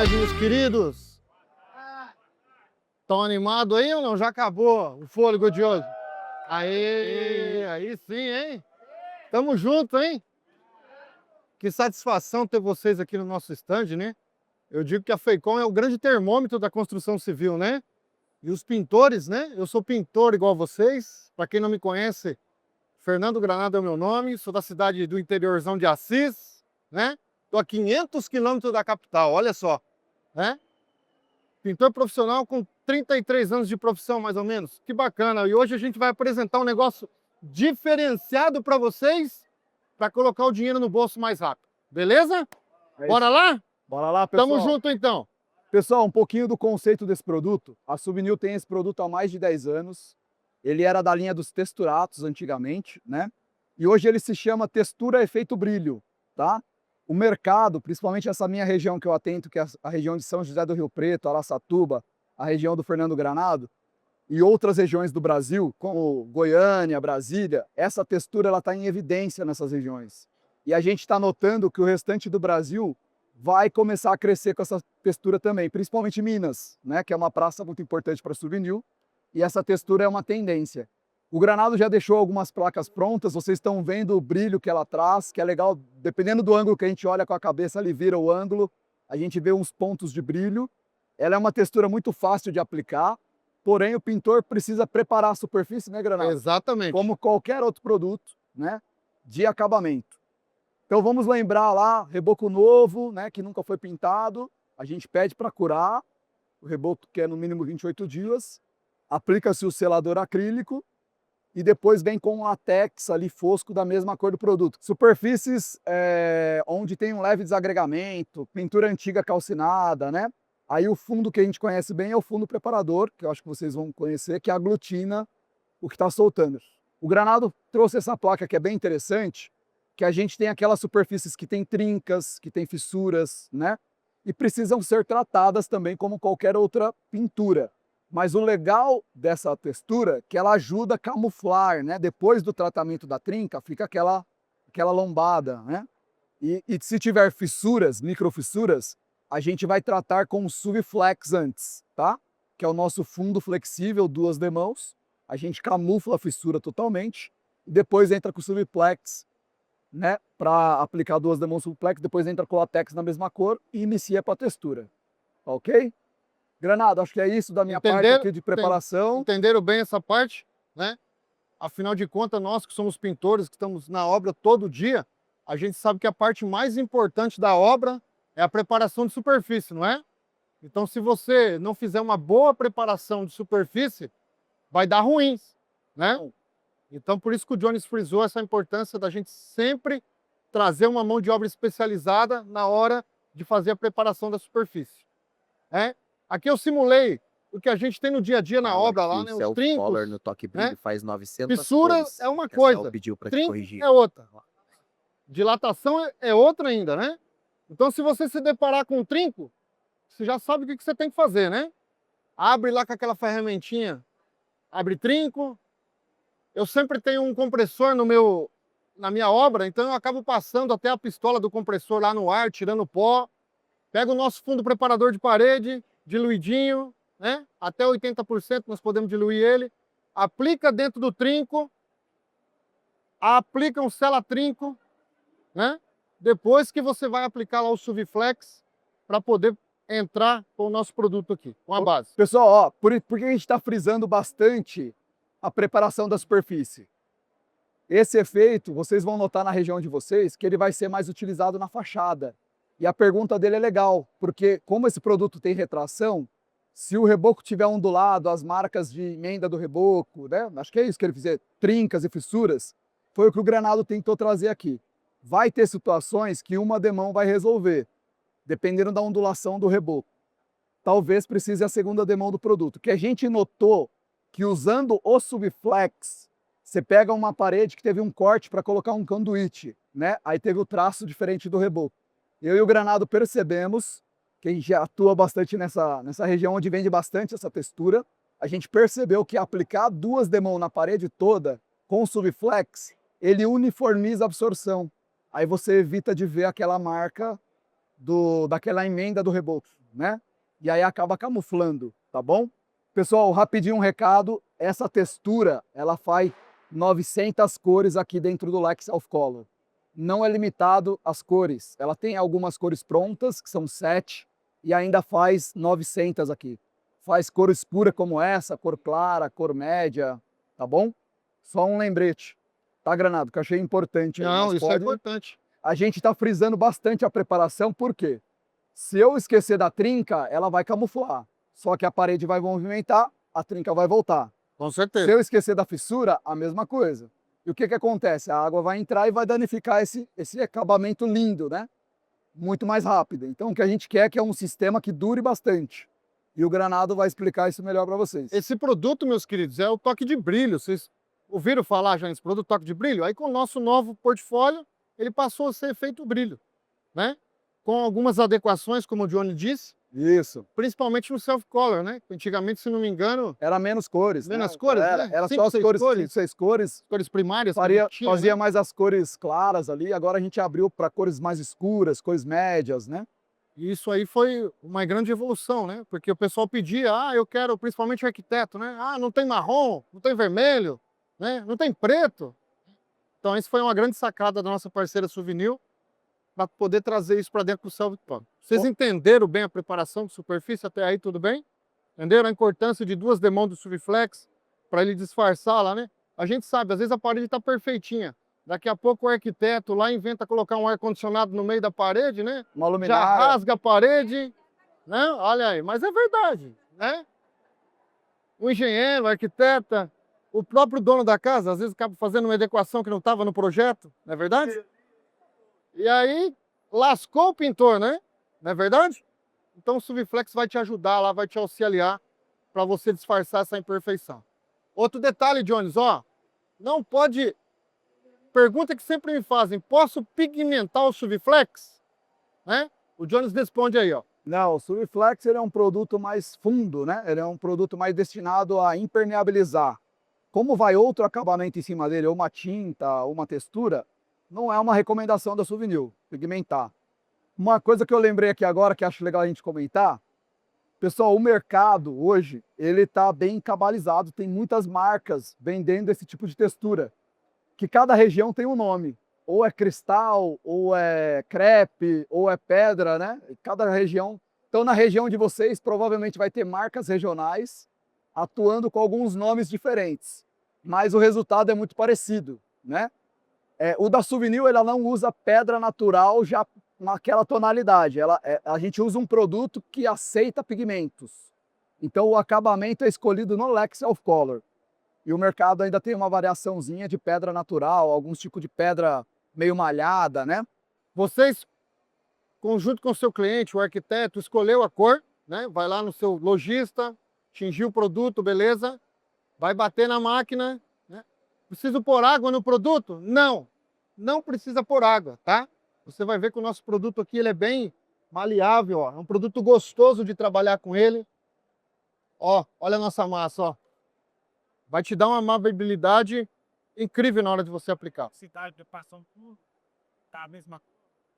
tarde, meus queridos. Estão animados aí ou não? Já acabou o fôlego de hoje? Aí sim, hein? Tamo junto, hein? Que satisfação ter vocês aqui no nosso stand, né? Eu digo que a FEICOM é o grande termômetro da construção civil, né? E os pintores, né? Eu sou pintor igual vocês. Para quem não me conhece, Fernando Granado é o meu nome. Sou da cidade do interiorzão de Assis, né? Tô a 500 quilômetros da capital, olha só, né? Pintor profissional com 33 anos de profissão, mais ou menos. Que bacana. E hoje a gente vai apresentar um negócio diferenciado para vocês, para colocar o dinheiro no bolso mais rápido. Beleza? Bora lá? Bora lá, pessoal. Tamo junto, então. Pessoal, um pouquinho do conceito desse produto. A Subnil tem esse produto há mais de 10 anos. Ele era da linha dos texturatos antigamente, né? E hoje ele se chama Textura Efeito Brilho, tá? O mercado, principalmente essa minha região que eu atento, que é a região de São José do Rio Preto, Araçatuba, a região do Fernando Granado, e outras regiões do Brasil, como Goiânia, Brasília, essa textura ela está em evidência nessas regiões. E a gente está notando que o restante do Brasil vai começar a crescer com essa textura também, principalmente Minas, né, que é uma praça muito importante para a Subnil, e essa textura é uma tendência. O Granado já deixou algumas placas prontas, vocês estão vendo o brilho que ela traz, que é legal, dependendo do ângulo que a gente olha com a cabeça, ali vira o ângulo, a gente vê uns pontos de brilho. Ela é uma textura muito fácil de aplicar, porém o pintor precisa preparar a superfície, né, Granado? Exatamente. Como qualquer outro produto, né, de acabamento. Então vamos lembrar lá, reboco novo, né, que nunca foi pintado, a gente pede para curar, o reboco que é no mínimo 28 dias, aplica-se o selador acrílico e depois vem com um latex ali fosco da mesma cor do produto. Superfícies onde tem um leve desagregamento, pintura antiga calcinada, né? Aí o fundo que a gente conhece bem é o fundo preparador, que eu acho que vocês vão conhecer, que aglutina o que está soltando. O Granado trouxe essa placa que é bem interessante, que a gente tem aquelas superfícies que tem trincas, que tem fissuras, né? E precisam ser tratadas também como qualquer outra pintura. Mas o legal dessa textura é que ela ajuda a camuflar, né? Depois do tratamento da trinca, fica aquela lombada, né? E se tiver fissuras, microfissuras, a gente vai tratar com o Subflex antes, tá? Que é o nosso fundo flexível, 2 demãos. A gente camufla a fissura totalmente. E depois entra com o Subflex, né? Para aplicar 2 demãos Subflex, depois entra com o latex na mesma cor e inicia para a textura. Ok? Granado, acho que é isso da minha parte aqui de preparação. Entenderam bem essa parte, né? Afinal de contas, nós que somos pintores, que estamos na obra todo dia, a gente sabe que a parte mais importante da obra é a preparação de superfície, não é? Então, se você não fizer uma boa preparação de superfície, vai dar ruins, né? Então, por isso que o Jones frisou essa importância da gente sempre trazer uma mão de obra especializada na hora de fazer a preparação da superfície. Aqui eu simulei o que a gente tem no dia a dia na obra lá, né? Os trincos, no toque brilho, né? faz 900 Fissura cores, é uma que a coisa, Cel pediu pra te trinco corrigir. é outra, dilatação é outra ainda, né? Então, se você se deparar com um trinco, você já sabe o que você tem que fazer, né? Abre lá com aquela ferramentinha, abre trinco. Eu sempre tenho um compressor na minha obra, então eu acabo passando até a pistola do compressor lá no ar, tirando pó. Pega o nosso fundo preparador de parede, diluidinho, né? Até 80% nós podemos diluir ele. Aplica dentro do trinco. Aplica um selatrinco, né? Depois que você vai aplicar lá o Subflex para poder entrar com o nosso produto aqui, com a base. Pessoal, ó, por que a gente está frisando bastante a preparação da superfície? Esse efeito, vocês vão notar na região de vocês, que ele vai ser mais utilizado na fachada. E a pergunta dele é legal, porque como esse produto tem retração, se o reboco tiver ondulado, as marcas de emenda do reboco, né? Acho que é isso que ele fizer, trincas e fissuras, foi o que o Granado tentou trazer aqui. Vai ter situações que uma demão vai resolver, dependendo da ondulação do reboco. Talvez precise a segunda demão do produto. Que a gente notou que usando o Subflex, você pega uma parede que teve um corte para colocar um conduíte, né? Aí teve o traço diferente do reboco. Eu e o Granado percebemos, que a gente já atua bastante nessa região onde vende bastante essa textura, a gente percebeu que aplicar 2 demãos na parede toda com o Subflex, ele uniformiza a absorção. Aí você evita de ver aquela marca daquela emenda do reboco, né? E aí acaba camuflando, tá bom? Pessoal, rapidinho um recado, essa textura, ela faz 900 cores aqui dentro do Lex Self Color. Não é limitado às cores, ela tem algumas cores prontas, que são 7, e ainda faz 900 aqui. Faz cor escura como essa, cor clara, cor média, tá bom? Só um lembrete, tá, Granado? Que eu achei importante. Não, isso é importante. A gente está frisando bastante a preparação, por quê? Se eu esquecer da trinca, ela vai camuflar. Só que a parede vai movimentar, a trinca vai voltar. Com Se certeza. eu esquecer da fissura, a mesma coisa. E o que acontece? A água vai entrar e vai danificar esse acabamento lindo, né? Muito mais rápido. Então o que a gente quer é que é um sistema que dure bastante. E o Granado vai explicar isso melhor para vocês. Esse produto, meus queridos, é o toque de brilho. Vocês ouviram falar já nesse produto, toque de brilho? Aí com o nosso novo portfólio, ele passou a ser feito brilho, né? Com algumas adequações, como o Johnny disse, Isso. principalmente no self-color, né? Antigamente, se não me engano, Era menos cores. menos né? cores, Era, né? era Cinco, só as seis cores, cores. 6 cores. Cores primárias. que a gente tinha, Fazia né? mais as cores claras ali, agora a gente abriu para cores mais escuras, cores médias, né? E isso aí foi uma grande evolução, né? Porque o pessoal pedia, eu quero, principalmente o arquiteto, né? Não tem marrom, não tem vermelho, né? Não tem preto. Então, isso foi uma grande sacada da nossa parceira Souvenir para poder trazer isso para dentro do self-color. Vocês entenderam bem a preparação de superfície até aí, tudo bem? Entenderam a importância de 2 demãos do Suviflex para ele disfarçar lá, né? A gente sabe, às vezes a parede está perfeitinha. Daqui a pouco o arquiteto lá inventa colocar um ar-condicionado no meio da parede, né? Uma Já luminária. rasga a parede, né? Olha aí, mas é verdade, né? O engenheiro, o arquiteta, o próprio dono da casa, às vezes acaba fazendo uma adequação que não estava no projeto, não é verdade? E aí, lascou o pintor, né? Não é verdade? Então o Suviflex vai te ajudar lá, vai te auxiliar para você disfarçar essa imperfeição. Outro detalhe, Jones, ó, não pode... Pergunta que sempre me fazem, posso pigmentar o Suviflex? Né? O Jones responde aí, ó. Não, o Suviflex ele é um produto mais fundo, né? Ele é um produto mais destinado a impermeabilizar. Como vai outro acabamento em cima dele, ou uma tinta, ou uma textura, não é uma recomendação da Souvenir, pigmentar. Uma coisa que eu lembrei aqui agora, que acho legal a gente comentar, pessoal, o mercado hoje, ele está bem cabalizado, tem muitas marcas vendendo esse tipo de textura, que cada região tem um nome. Ou é cristal, ou é crepe, ou é pedra, né? Cada região. Então, na região de vocês, provavelmente vai ter marcas regionais atuando com alguns nomes diferentes. Mas o resultado é muito parecido, né? O da Souvenir, ela não usa pedra natural já naquela tonalidade. A gente usa um produto que aceita pigmentos. Então, o acabamento é escolhido no Lex Self Color. E o mercado ainda tem uma variaçãozinha de pedra natural, alguns tipos de pedra meio malhada, né? Vocês, conjunto com o seu cliente, o arquiteto, escolheu a cor, né? Vai lá no seu lojista, tingiu o produto, beleza? Vai bater na máquina, né? Preciso pôr água no produto? Não, não precisa pôr água, tá? Você vai ver que o nosso produto aqui ele é bem maleável, ó. É um produto gostoso de trabalhar com ele. Ó, olha a nossa massa, ó. Vai te dar uma maleabilidade incrível na hora de você aplicar. Cidade de passando tudo, tá a mesma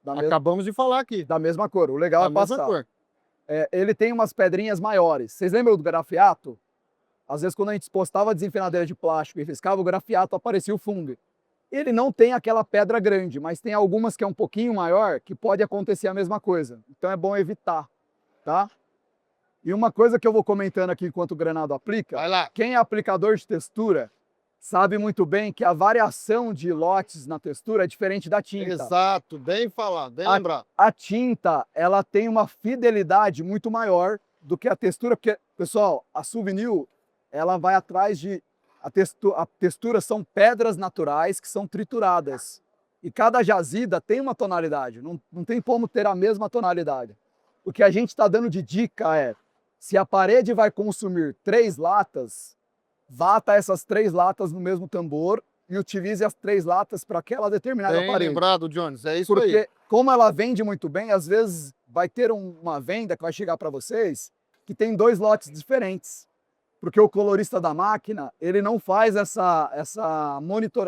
Acabamos de falar aqui. Da mesma cor. O legal Da é mesma passar. cor. Ele tem umas pedrinhas maiores. Vocês lembram do grafiato? Às vezes, quando a gente expostava a desenfenadeira de plástico e riscava o grafiato, aparecia o fungo. Ele não tem aquela pedra grande, mas tem algumas que é um pouquinho maior, que pode acontecer a mesma coisa. Então é bom evitar, tá? E uma coisa que eu vou comentando aqui enquanto o Granado aplica, Vai lá. quem é aplicador de textura sabe muito bem que a variação de lotes na textura é diferente da tinta. Exato, bem falado, bem lembrado. A tinta, ela tem uma fidelidade muito maior do que a textura, porque, pessoal, a Souvenir, ela vai atrás de... A textura são pedras naturais que são trituradas. E cada jazida tem uma tonalidade, não tem como ter a mesma tonalidade. O que a gente está dando de dica é, se a parede vai consumir 3 latas, vata essas 3 latas no mesmo tambor e utilize as 3 latas para aquela determinada Bem parede. lembrado, Jones, é isso Porque aí. como ela vende muito bem, às vezes vai ter uma venda que vai chegar para vocês que tem 2 lotes diferentes. Porque o colorista da máquina, ele não faz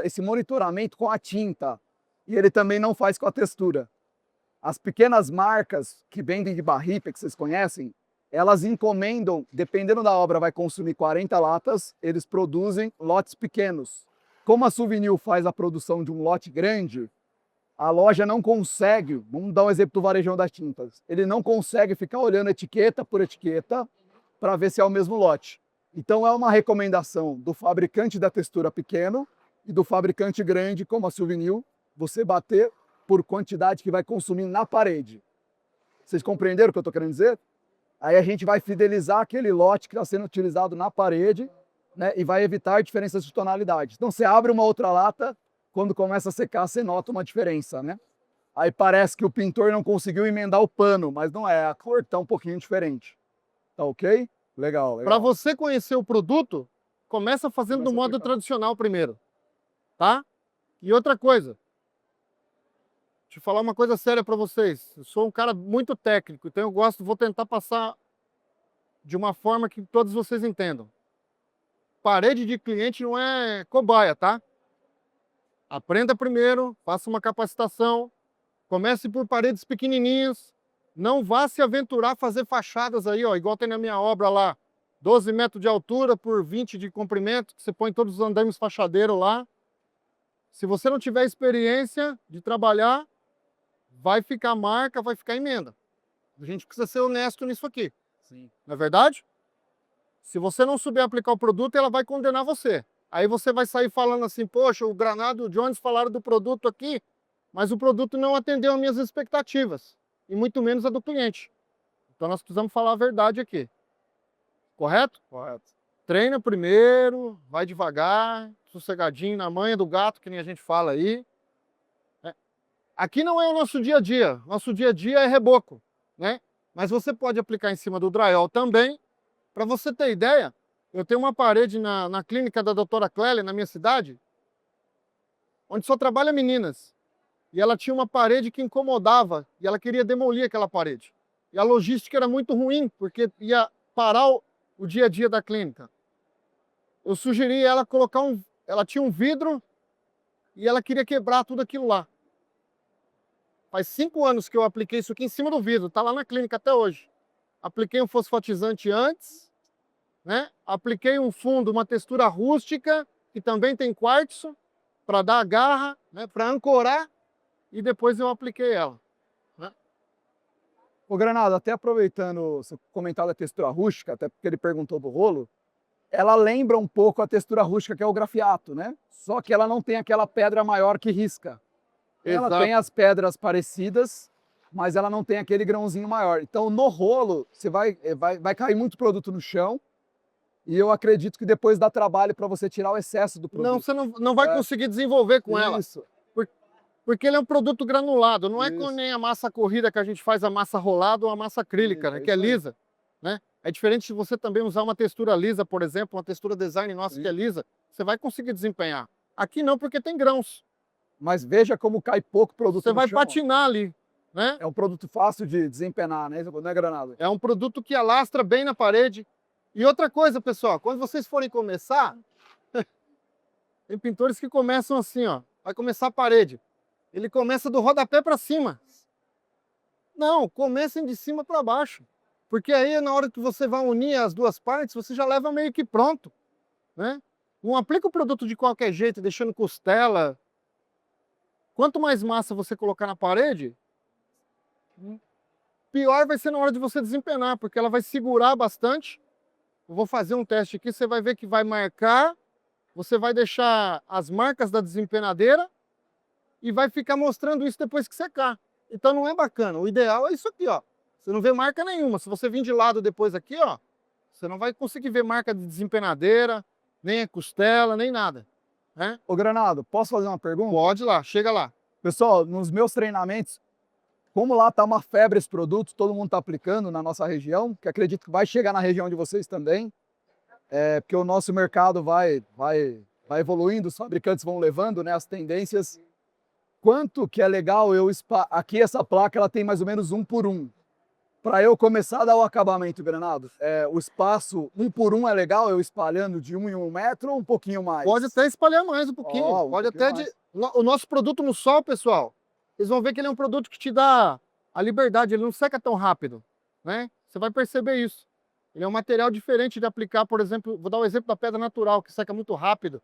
esse monitoramento com a tinta. E ele também não faz com a textura. As pequenas marcas que vendem de barripa, que vocês conhecem, elas encomendam, dependendo da obra, vai consumir 40 latas, eles produzem lotes pequenos. Como a Souvenir faz a produção de um lote grande, a loja não consegue, vamos dar um exemplo do varejão das tintas, ele não consegue ficar olhando etiqueta por etiqueta para ver se é o mesmo lote. Então é uma recomendação do fabricante da textura pequeno e do fabricante grande, como a Souvenir, você bater por quantidade que vai consumir na parede. Vocês compreenderam o que eu estou querendo dizer? Aí a gente vai fidelizar aquele lote que está sendo utilizado na parede, né, e vai evitar diferenças de tonalidade. Então você abre uma outra lata, quando começa a secar, você nota uma diferença, né? Aí parece que o pintor não conseguiu emendar o pano, mas não é, a cor está um pouquinho diferente. Tá ok? Legal, legal. Para você conhecer o produto, começa fazendo do modo tradicional primeiro, tá? E outra coisa, deixa eu falar uma coisa séria para vocês. Eu sou um cara muito técnico, então vou tentar passar de uma forma que todos vocês entendam. Parede de cliente não é cobaia, tá? Aprenda primeiro, faça uma capacitação, comece por paredes pequenininhas, não vá se aventurar a fazer fachadas aí, ó, igual tem na minha obra lá, 12 metros de altura por 20 de comprimento, que você põe todos os andames fachadeiros lá. Se você não tiver experiência de trabalhar, vai ficar marca, vai ficar emenda. A gente precisa ser honesto nisso aqui. Sim. Não é verdade? Se você não souber aplicar o produto, ela vai condenar você. Aí você vai sair falando assim, poxa, o Granado e o Jones falaram do produto aqui, mas o produto não atendeu às minhas expectativas, e muito menos a do cliente. Então nós precisamos falar a verdade aqui. Correto? Correto. Treina primeiro, vai devagar, sossegadinho, na manha do gato, que nem a gente fala aí. Aqui não é o nosso dia a dia. Nosso dia a dia é reboco, né? Mas você pode aplicar em cima do drywall também. Para você ter ideia, eu tenho uma parede na clínica da doutora Clélia, na minha cidade, onde só trabalha meninas. E ela tinha uma parede que incomodava, e ela queria demolir aquela parede. E a logística era muito ruim, porque ia parar o dia a dia da clínica. Eu sugeri ela colocar ela tinha um vidro, e ela queria quebrar tudo aquilo lá. Faz 5 anos que eu apliquei isso aqui em cima do vidro, tá lá na clínica até hoje. Apliquei um fosfatizante antes, né? Apliquei um fundo, uma textura rústica, que também tem quartzo, para dar a garra, né? Para ancorar, e depois eu apliquei ela. Né? Ô Granado, até aproveitando você comentar da textura rústica, até porque ele perguntou do rolo, ela lembra um pouco a textura rústica que é o grafiato, né? Só que ela não tem aquela pedra maior que risca. Ela Exato. tem as pedras parecidas, mas ela não tem aquele grãozinho maior. Então, no rolo, você vai cair muito produto no chão, e eu acredito que depois dá trabalho para você tirar o excesso do produto. Não, você não vai conseguir desenvolver com ela. Isso. Porque ele é um produto granulado, não é Isso. como nem a massa corrida que a gente faz a massa rolada ou a massa acrílica, né, que é isso aí. lisa. Né? É diferente de você também usar uma textura lisa, por exemplo, uma textura design nossa que é lisa, você vai conseguir desempenhar. Aqui não, porque tem grãos. Mas veja como cai pouco produto Você no vai chão. patinar ali. Né? É um produto fácil de desempenar, né? Não é, Granado? É um produto que alastra bem na parede. E outra coisa, pessoal, quando vocês forem começar, tem pintores que começam assim, ó, vai começar a parede. Ele começa do rodapé para cima. Não, comecem de cima para baixo. Porque aí, na hora que você vai unir as duas partes, você já leva meio que pronto. Né? Não aplica o produto de qualquer jeito, deixando costela. Quanto mais massa você colocar na parede, pior vai ser na hora de você desempenar, porque ela vai segurar bastante. Eu vou fazer um teste aqui, você vai ver que vai marcar, você vai deixar as marcas da desempenadeira e vai ficar mostrando isso depois que secar. Então não é bacana, o ideal é isso aqui, ó. Você não vê marca nenhuma, se você vir de lado depois aqui, ó, você não vai conseguir ver marca de desempenadeira, nem a costela, nem nada. Né? Ô Granado, posso fazer uma pergunta? Pode lá, chega lá. Pessoal, nos meus treinamentos, como lá está uma febre esse produto, todo mundo está aplicando na nossa região, que acredito que vai chegar na região de vocês também, porque o nosso mercado vai evoluindo, os fabricantes vão levando, né, as tendências. Quanto que é legal aqui essa placa ela tem mais ou menos 1 por 1. Para eu começar a dar o acabamento, Granado, o espaço 1 por 1 é legal eu espalhando de 1 em 1 metro ou um pouquinho mais? Pode até espalhar mais um pouquinho. Um pode pouquinho até o nosso produto no sol, pessoal, vocês vão ver que ele é um produto que te dá a Liberdade, ele não seca tão rápido, né? Você vai perceber isso. Ele é um material diferente de aplicar, por exemplo, vou dar o exemplo da pedra natural, que seca muito rápido,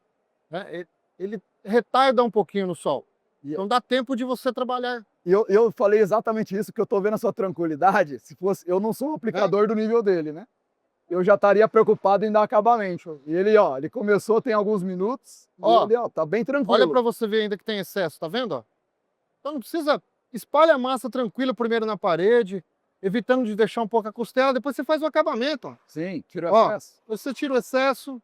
né? Ele retarda um pouquinho no sol. Então dá tempo de você trabalhar. E eu falei exatamente isso, que eu tô vendo a sua tranquilidade. Se fosse, eu não sou um aplicador do nível dele, né? Eu já estaria preocupado em dar acabamento. E ele, ó, ele começou tem alguns minutos, Ó, ele, ó, tá bem tranquilo. Olha para você ver ainda que tem excesso, tá vendo? Ó? Então não precisa, espalha a massa tranquila primeiro na parede, evitando de deixar um pouco a costela, depois você faz o acabamento. Ó. Sim, tira o Ó, excesso. você tira o excesso.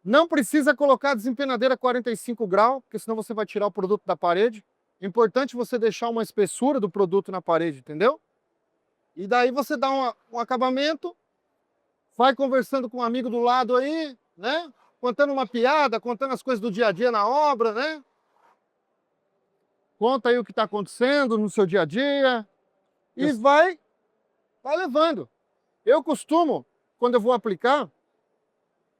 Não precisa colocar a desempenadeira 45 graus, porque senão você vai tirar o produto da parede. É importante você deixar uma espessura do produto na parede, entendeu? E daí você dá um acabamento, vai conversando com um amigo do lado aí, né? Contando uma piada, contando as coisas do dia a dia na obra, né? Conta aí o que está acontecendo no seu dia a dia e vai levando. Eu costumo, quando eu vou aplicar,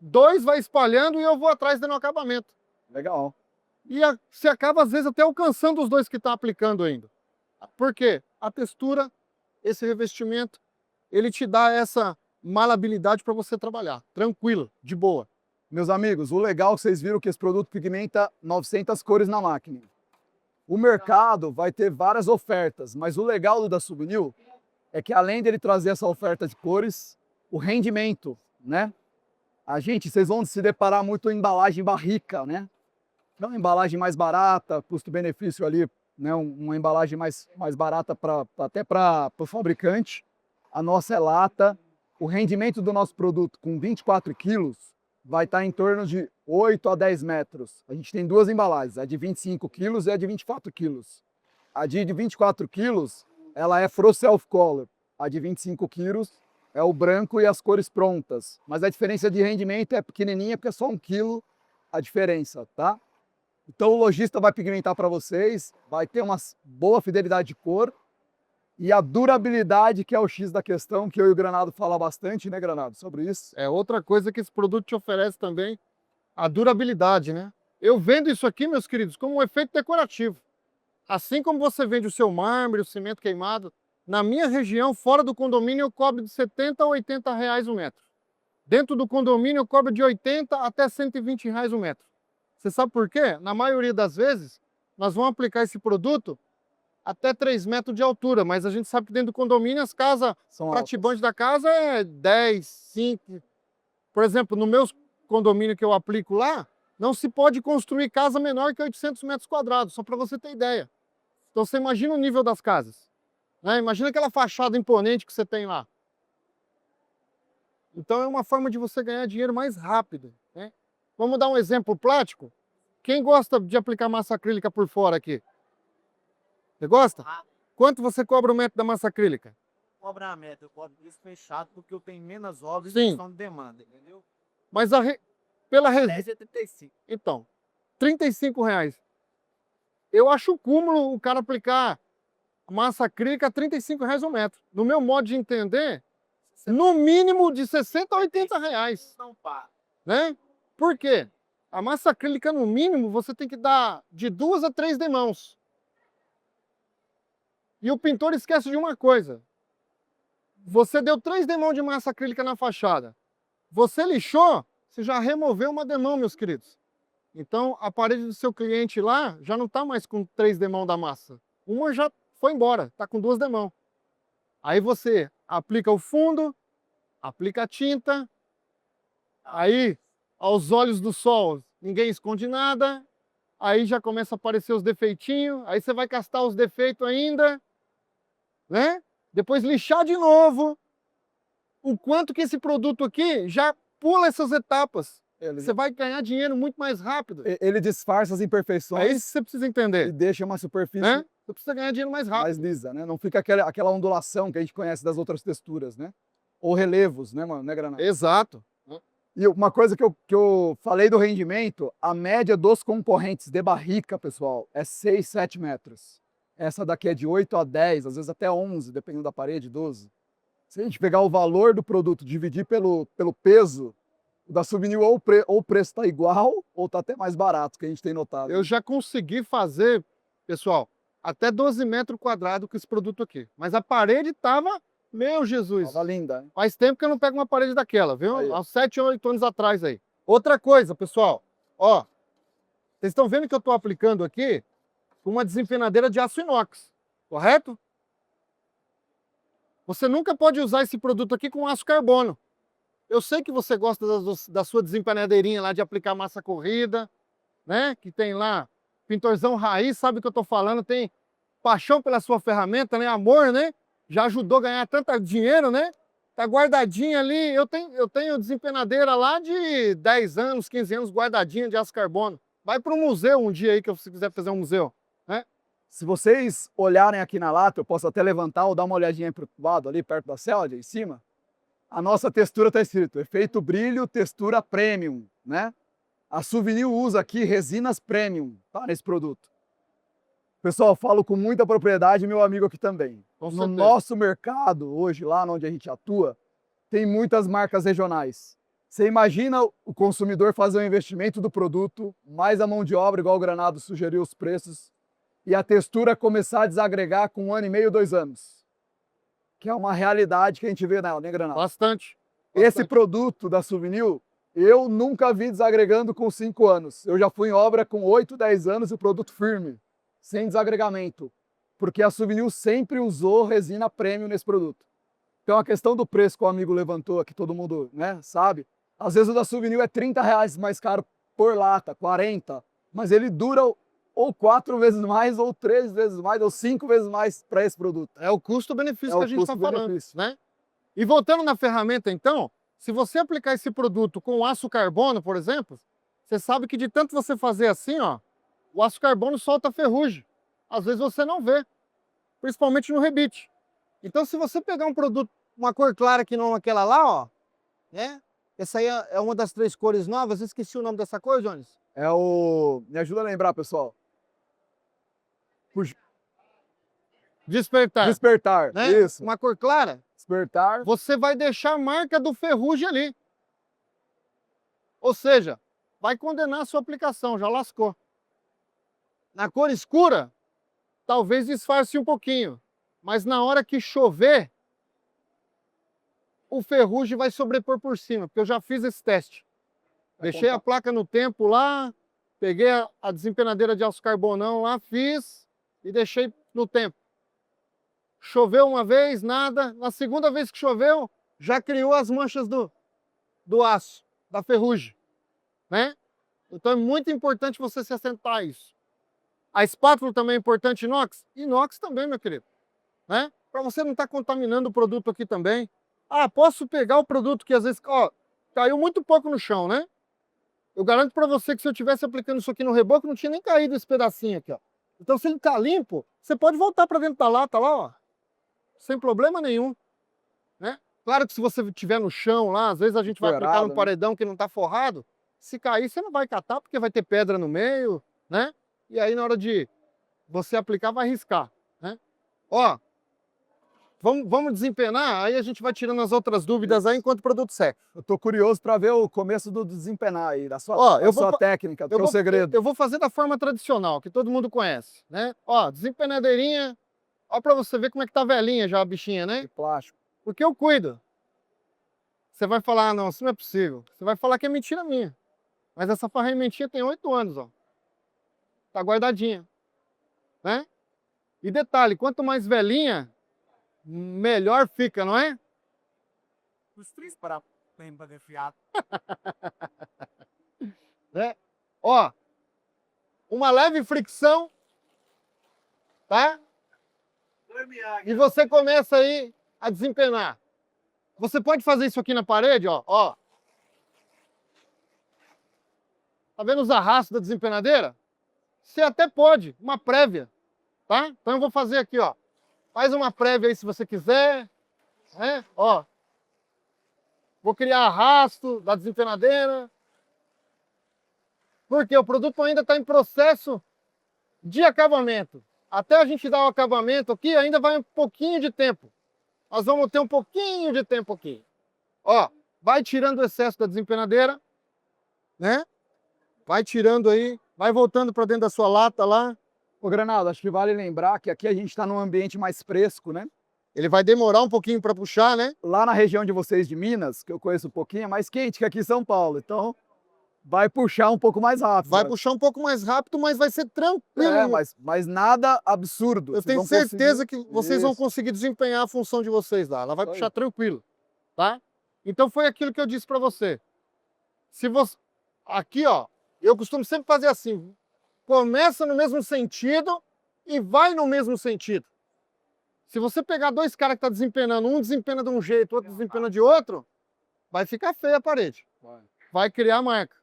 2 vai espalhando e eu vou atrás dando acabamento. Legal. E você acaba, às vezes, até alcançando os 2 que está aplicando ainda. Por quê? A textura, esse revestimento, ele te dá essa maleabilidade para você trabalhar. Tranquilo, de boa. Meus amigos, o legal é que vocês viram que esse produto pigmenta 900 cores na máquina. O mercado vai ter várias ofertas, mas o legal do da Subnil é que além dele trazer essa oferta de cores, o rendimento, né? Vocês vão se deparar muito em embalagem barrica, né? É uma embalagem mais barata, custo-benefício ali, né? Uma embalagem mais barata até para o fabricante. A nossa é lata. O rendimento do nosso produto com 24 quilos vai estar em torno de 8 a 10 metros. A gente tem 2 embalagens, a de 25 quilos e a de 24 quilos. A de 24 quilos, ela é Frost Self Color. A de 25 quilos é o branco e as cores prontas. Mas a diferença de rendimento é pequenininha, porque é só 1 quilo a diferença, tá? Então o lojista vai pigmentar para vocês, vai ter uma boa fidelidade de cor e a durabilidade, que é o X da questão, que eu e o Granado fala bastante, né, Granado, sobre isso. É outra coisa que esse produto te oferece também, a durabilidade, né? Eu vendo isso aqui, meus queridos, como um efeito decorativo. Assim como você vende o seu mármore, o cimento queimado, na minha região, fora do condomínio, eu cobro de 70 a 80 reais o metro. Dentro do condomínio, eu cobro de 80 até 120 reais o metro. Você sabe por quê? Na maioria das vezes, nós vamos aplicar esse produto até 3 metros de altura, mas a gente sabe que dentro do condomínio as casas, São pratibantes da casa é 10, 5. Por exemplo, no meu condomínio que eu aplico lá, não se pode construir casa menor que 800 metros quadrados, só para você ter ideia. Então você imagina o nível das casas, né? Imagina aquela fachada imponente que você tem lá. Então é uma forma de você ganhar dinheiro mais rápido, né? Vamos dar um exemplo prático? Quem gosta de aplicar massa acrílica por fora aqui? Você gosta? Quanto você cobra o metro da massa acrílica? Cobra a meta, eu cobro isso fechado porque eu tenho menos obras Sim. e questão de demanda, entendeu? Mas pela 10 é 35. Então, R$ 35. Eu acho o cúmulo o cara aplicar massa acrílica a R$ 35 o metro. No meu modo de entender, no mínimo de 60 a 80 reais, Não pá. né? Por quê? A massa acrílica, no mínimo, você tem que dar de 2 a 3 demãos. E o pintor esquece de uma coisa. Você deu 3 demãos de massa acrílica na fachada. Você lixou, você já removeu uma demão, meus queridos. Então, a parede do seu cliente lá já não está mais com 3 demãos da massa. Uma já foi embora, está com 2 demãos. Aí você aplica o fundo, aplica a tinta. Aí, aos olhos do sol, ninguém esconde nada. Aí já começa a aparecer os defeitinhos. Aí você vai castar os defeitos ainda, né? Depois lixar de novo. O quanto que esse produto aqui já pula essas etapas. Você vai ganhar dinheiro muito mais rápido. Ele disfarça as É imperfeições isso que você precisa e entender, deixa uma superfície né? Você precisa ganhar dinheiro mais rápido. mais lisa, né? Não fica aquela ondulação que a gente conhece das outras texturas, né? Ou relevos, né, mano? Né, Granado? Exato. E uma coisa que eu falei do rendimento, a média dos concorrentes de barrica, pessoal, é 6, 7 metros. Essa daqui é de 8 a 10, às vezes até 11, dependendo da parede, 12. Se a gente pegar o valor do produto, dividir pelo peso, o da Subnil ou o preço está igual ou está até mais barato, que a gente tem notado. Eu já consegui fazer, pessoal, até 12 metros quadrados com esse produto aqui. Mas a parede tava, meu Jesus, Tava linda, hein? faz tempo que eu não pego uma parede daquela, viu? Aí, ó. Há uns 7 ou 8 anos atrás aí. Outra coisa, pessoal, ó, vocês estão vendo que eu estou aplicando aqui com uma desempenadeira de aço inox, correto? Você nunca pode usar esse produto aqui com aço carbono. Eu sei que você gosta da sua desempenadeirinha lá de aplicar massa corrida, né? Que tem lá pintorzão raiz, sabe o que eu tô falando? Tem paixão pela sua ferramenta, né? Amor, né? Já ajudou a ganhar tanto dinheiro, né? Tá guardadinha ali. Eu tenho desempenadeira lá de 10 anos, 15 anos, guardadinha de aço carbono. Vai para um museu um dia aí, que você quiser fazer um museu, né? Se vocês olharem aqui na lata, eu posso até levantar ou dar uma olhadinha para o lado ali, perto da célula, em cima. A nossa textura está escrito efeito brilho, textura premium, né? A Souvenir usa aqui resinas premium, tá, nesse produto. Pessoal, falo com muita propriedade, meu amigo aqui também. Com No certeza. nosso mercado, hoje, lá onde a gente atua, tem muitas marcas regionais. Você imagina o consumidor fazer um investimento do produto, mais a mão de obra, igual o Granado sugeriu os preços, e a textura começar a desagregar com 1 ano e meio, 2 anos. Que é uma realidade que a gente vê nela, né, Granado? Bastante. Esse produto da Souvenir, eu nunca vi desagregando com 5 anos. Eu já fui em obra com 8, 10 anos e o produto firme, sem desagregamento. Porque a Souvenir sempre usou resina premium nesse produto. Então a questão do preço que o amigo levantou aqui, todo mundo, né, sabe? Às vezes o da Souvenir é R$30 mais caro por lata, 40, mas ele dura ou 4 vezes mais, ou 3 vezes mais, ou 5 vezes mais para esse produto. É o custo-benefício que a gente está falando, custo-benefício. né? E voltando na ferramenta, então, se você aplicar esse produto com aço carbono, por exemplo, você sabe que de tanto você fazer assim, ó, o aço carbono solta ferrugem. Às vezes você não vê, principalmente no rebite. Então, se você pegar um produto, uma cor clara que não aquela lá, ó, né? Essa aí é uma das 3 cores novas. Eu esqueci o nome dessa cor, Jones. É o... Me ajuda a lembrar, pessoal. Despertar. Despertar, Né? isso. Uma cor clara. Despertar. Você vai deixar a marca do ferrugem ali. Ou seja, vai condenar a sua aplicação, já lascou. Na cor escura, talvez disfarce um pouquinho, mas na hora que chover, o ferrugem vai sobrepor por cima, porque eu já fiz esse teste. Deixei a placa no tempo lá, peguei a desempenadeira de aço carbonão lá, fiz e deixei no tempo. Choveu uma vez, nada. Na segunda vez que choveu, já criou as manchas do aço, da ferrugem, né? Então é muito importante você se assentar a isso. A espátula também é importante, inox? Inox também, meu querido, né? Para você não estar contaminando o produto aqui também. Ah, posso pegar o produto que às vezes, ó, caiu muito pouco no chão, né? Eu garanto para você que se eu estivesse aplicando isso aqui no reboco, não tinha nem caído esse pedacinho aqui, ó. Então se ele tá limpo, você pode voltar para dentro da lata lá, ó, sem problema nenhum, né? Claro que se você estiver no chão lá, às vezes a gente vai aplicar no paredão que não tá forrado, se cair você não vai catar porque vai ter pedra no meio, né? E aí na hora de você aplicar vai riscar, né? Ó, vamos desempenar, aí a gente vai tirando as outras dúvidas aí enquanto o produto seca. Eu tô curioso para ver o começo do desempenar aí, da sua, Ó, sua técnica, do seu segredo. Eu vou fazer da forma tradicional, que todo mundo conhece, né? Ó, desempenadeirinha, ó para você ver como é que tá velhinha já a bichinha, né? De plástico. Porque eu cuido. Você vai falar, ah, não, isso não é possível. Você vai falar que é mentira minha. Mas essa ferramentinha tem 8 anos, ó. Tá guardadinha, né? E detalhe, quanto mais velhinha, melhor fica, não é? Os 3 para lembra de fiado. Né? Ó, uma leve fricção, tá? E você começa aí a desempenar. Você pode fazer isso aqui na parede, ó, ó. Tá vendo os arrastos da desempenadeira? Você até pode, uma prévia, tá? Então eu vou fazer aqui, ó. Faz uma prévia aí se você quiser, né? Ó. Vou criar arrasto da desempenadeira. Porque o produto ainda está em processo de acabamento. Até a gente dar o acabamento aqui, ainda vai um pouquinho de tempo. Nós vamos ter um pouquinho de tempo aqui. Ó, vai tirando o excesso da desempenadeira, né? Vai tirando aí, vai voltando para dentro da sua lata lá. Ô, Granado, acho que vale lembrar que aqui a gente está num ambiente mais fresco, né? Ele vai demorar um pouquinho para puxar, né? Lá na região de vocês de Minas, que eu conheço um pouquinho, é mais quente que aqui em São Paulo. Então, vai puxar um pouco mais rápido. Vai né? puxar um pouco mais rápido, mas vai ser tranquilo. É, mas nada absurdo. Eu Vocês tenho vão certeza conseguir- que vocês vão Isso. conseguir desempenhar a função de vocês lá. Ela vai Isso aí. puxar tranquilo, tá? Então foi aquilo que eu disse para você. Se você aqui, ó, eu costumo sempre fazer assim, começa no mesmo sentido e vai no mesmo sentido. Se você pegar dois caras que tá desempenando, um desempena de um jeito, outro desempena de outro, vai ficar feia a parede. Vai criar marca.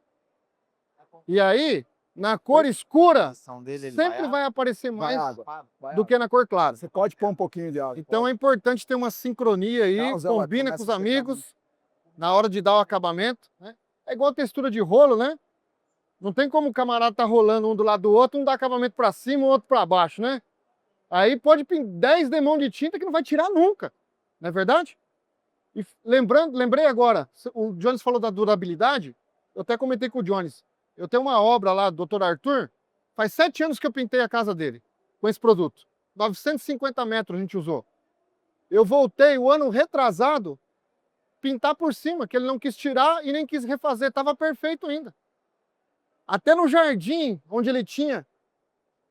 E aí, na cor escura, A ação dele, ele sempre vai aparecer Vai mais água. Vai do água. que na cor clara. Você pode pôr um pouquinho de água. Então é importante ter uma sincronia aí, Não, Zé, ela combina começa com os a secar amigos na hora de dar o acabamento, né? É igual textura de rolo, né? Não tem como o camarada tá rolando um do lado do outro, um dá acabamento para cima, o outro para baixo, né? Aí pode 10 demão de tinta que não vai tirar nunca, não é verdade? E lembrei agora, o Jones falou da durabilidade, eu até comentei com o Jones. Eu tenho uma obra lá do Dr. Arthur, faz 7 anos que eu pintei a casa dele com esse produto. 950 metros a gente usou. Eu voltei o ano retrasado pintar por cima, que ele não quis tirar e nem quis refazer, estava perfeito ainda. Até no jardim, onde ele tinha,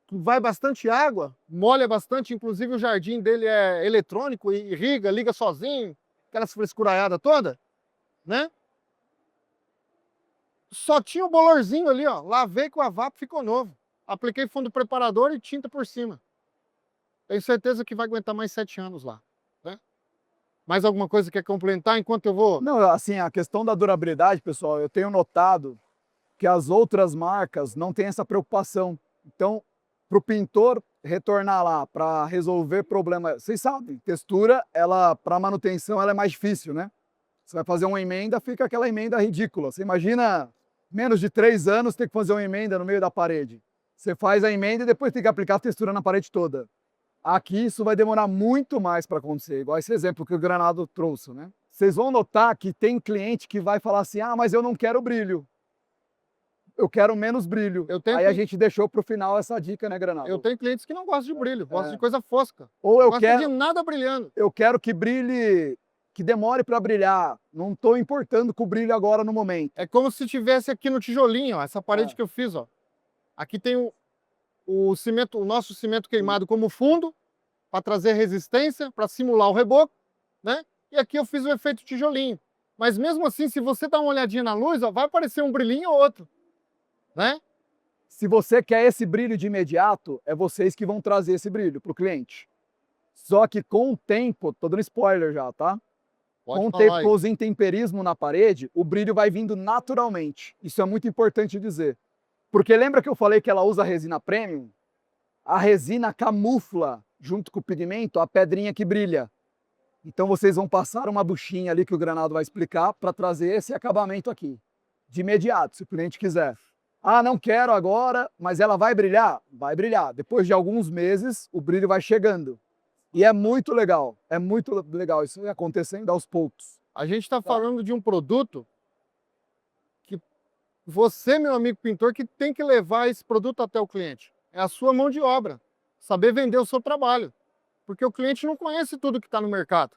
vai bastante água, molha bastante, inclusive o jardim dele é eletrônico e irriga, liga sozinho, aquelas frescuraiadas toda, né? Só tinha o bolorzinho ali, ó. Lavei com a vapo, ficou novo. Apliquei fundo preparador e tinta por cima. Tenho certeza que vai aguentar mais 7 anos lá, né? Mais alguma coisa que quer complementar enquanto eu vou? Não, assim, a questão da durabilidade, pessoal, eu tenho notado que as outras marcas não têm essa preocupação. Então, para o pintor retornar lá para resolver problema, vocês sabem, textura, ela para manutenção ela é mais difícil, né? Você vai fazer uma emenda, fica aquela emenda ridícula. Você imagina menos de 3 anos ter que fazer uma emenda no meio da parede. Você faz a emenda e depois tem que aplicar a textura na parede toda. Aqui isso vai demorar muito mais para acontecer, igual esse exemplo que o Granado trouxe, né? Vocês vão notar que tem cliente que vai falar assim, ah, mas eu não quero brilho. Eu quero menos brilho. Aí a gente deixou para o final essa dica, né, Granado? Eu tenho clientes que não gostam de brilho, gostam de coisa fosca. Ou Não eu gostam quero, de nada brilhando. eu quero que brilhe, que demore para brilhar. Não estou importando com o brilho agora no momento. É como se tivesse aqui no tijolinho, ó, essa parede É. que eu fiz, ó. Aqui tem o cimento, o nosso cimento queimado como fundo, para trazer resistência, para simular o reboco, né? E aqui eu fiz o efeito tijolinho. Mas mesmo assim, se você dá uma olhadinha na luz, ó, vai aparecer um brilhinho ou outro, né? Se você quer esse brilho de imediato, é vocês que vão trazer esse brilho para o cliente. Só que com o tempo, tô dando spoiler já, tá? Pode Com o falar tempo, aí. com os intemperismos na parede, o brilho vai vindo naturalmente. Isso é muito importante dizer. Porque lembra que eu falei que ela usa resina premium? A resina camufla, junto com o pigmento, a pedrinha que brilha. Então vocês vão passar uma buchinha ali que o Granado vai explicar para trazer esse acabamento aqui. De imediato, se o cliente quiser. Ah, não quero agora, mas ela vai brilhar? Vai brilhar. Depois de alguns meses, o brilho vai chegando. E é muito legal isso acontecendo aos poucos. A gente está falando de um produto que você, meu amigo pintor, que tem que levar esse produto até o cliente. É a sua mão de obra. Saber vender o seu trabalho. Porque o cliente não conhece tudo que está no mercado.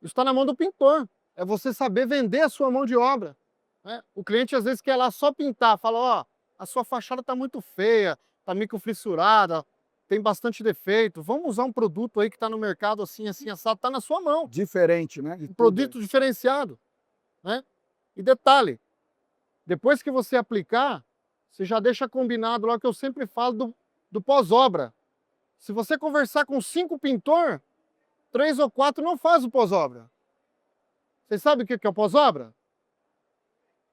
Isso está na mão do pintor. É você saber vender a sua mão de obra, né? O cliente às vezes quer lá só pintar, fala, ó, a sua fachada está muito feia, está microfissurada, tem bastante defeito. Vamos usar um produto aí que está no mercado assim, assim, assado, está na sua mão. Diferente, né? Um produto diferenciado, né? E detalhe, depois que você aplicar, você já deixa combinado lá que eu sempre falo do pós-obra. Se você conversar com 5 pintores, 3 ou 4 não faz o pós-obra. Vocês sabem o que é o pós-obra?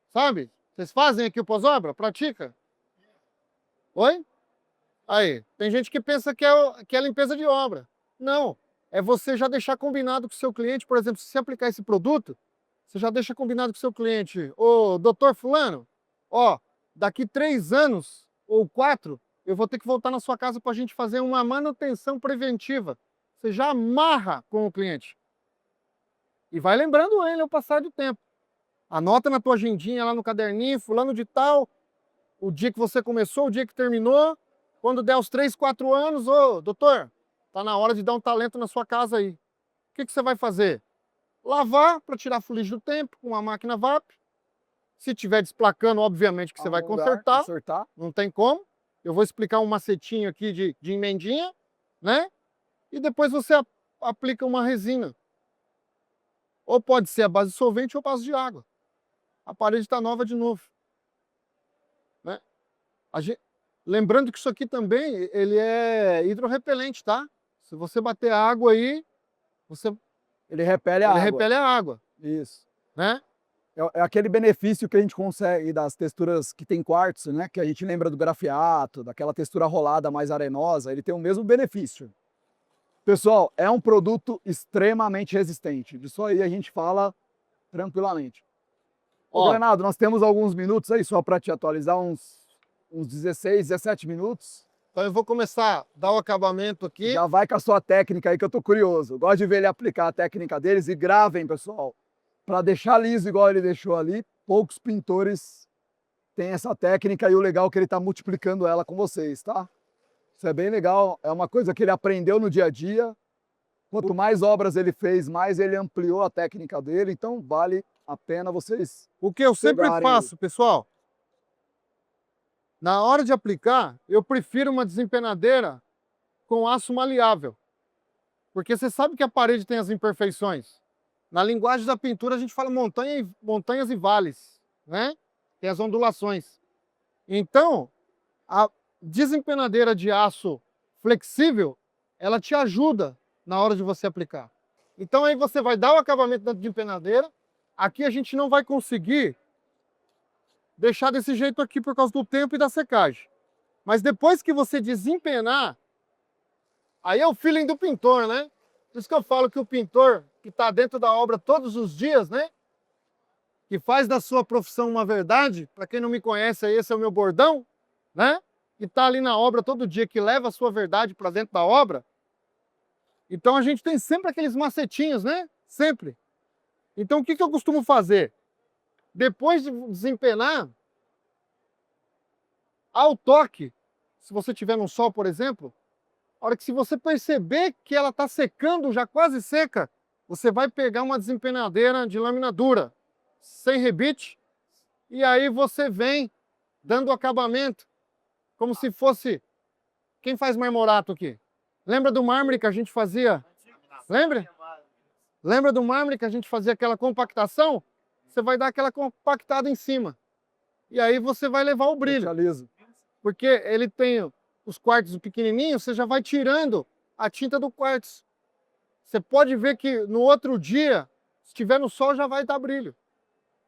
Sabe? Vocês fazem aqui o pós-obra? Pratica? Oi? Aí, tem gente que pensa que é limpeza de obra. Não, é você já deixar combinado com o seu cliente, por exemplo, se você aplicar esse produto, você já deixa combinado com o seu cliente, ô, doutor fulano, ó, daqui 3 anos ou 4, eu vou ter que voltar na sua casa para a gente fazer uma manutenção preventiva. Você já amarra com o cliente. E vai lembrando ele ao passar do tempo. Anota na tua agendinha lá no caderninho, fulano de tal, o dia que você começou, o dia que terminou, Quando der os 3, 4 anos, ô, doutor, tá na hora de dar um talento na sua casa aí. O que você vai fazer? Lavar para tirar a fuligem do tempo com uma máquina VAP. Se tiver desplacando, obviamente que você vai consertar. Não tem como. Eu vou explicar um macetinho aqui de emendinha, né? E depois você aplica uma resina. Ou pode ser a base de solvente ou base de água. A parede está nova de novo. Né? Lembrando que isso aqui também ele é hidrorrepelente, tá? Se você bater água aí, ele repele a água. Repele a água. Isso. Né? É aquele benefício que a gente consegue das texturas que tem quartzo, né? Que a gente lembra do grafiato, daquela textura rolada mais arenosa, ele tem o mesmo benefício. Pessoal, é um produto extremamente resistente. Disso aí a gente fala tranquilamente. Ô, Granado, nós temos alguns minutos aí só para te atualizar, uns 16, 17 minutos. Então eu vou começar a dar o acabamento aqui. Já vai com a sua técnica aí que eu tô curioso. Gosto de ver ele aplicar a técnica deles e gravem, pessoal. Para deixar liso igual ele deixou ali, poucos pintores têm essa técnica e o legal é que ele está multiplicando ela com vocês, tá? Isso é bem legal, é uma coisa que ele aprendeu no dia a dia. Quanto mais obras ele fez, mais ele ampliou a técnica dele, então vale a pena vocês. O que eu sempre faço, aí, pessoal, na hora de aplicar, eu prefiro uma desempenadeira com aço maleável. Porque você sabe que a parede tem as imperfeições. Na linguagem da pintura, a gente fala montanhas e vales, né? Tem as ondulações. Então, a desempenadeira de aço flexível, ela te ajuda na hora de você aplicar. Então, aí você vai dar o acabamento da desempenadeira. Aqui a gente não vai conseguir deixar desse jeito aqui por causa do tempo e da secagem. Mas depois que você desempenar, aí é o feeling do pintor, né? Por isso que eu falo que o pintor que está dentro da obra todos os dias, né? Que faz da sua profissão uma verdade, para quem não me conhece, aí esse é o meu bordão, né? Que está ali na obra todo dia, que leva a sua verdade para dentro da obra. Então a gente tem sempre aqueles macetinhos, né? Sempre. Então o que eu costumo fazer? Depois de desempenar, ao toque, se você estiver no sol, por exemplo, a hora que se você perceber que ela está secando, já quase seca, você vai pegar uma desempenadeira de lâmina dura, sem rebite, e aí você vem dando acabamento, como se fosse... Quem faz marmorato aqui? Lembra do mármore que a gente fazia? Lembra? Lembra do mármore que a gente fazia aquela compactação? Você vai dar aquela compactada em cima. E aí você vai levar o brilho. Porque ele tem os quartos pequenininhos, você já vai tirando a tinta do quartzo. Você pode ver que no outro dia, se estiver no sol, já vai dar brilho.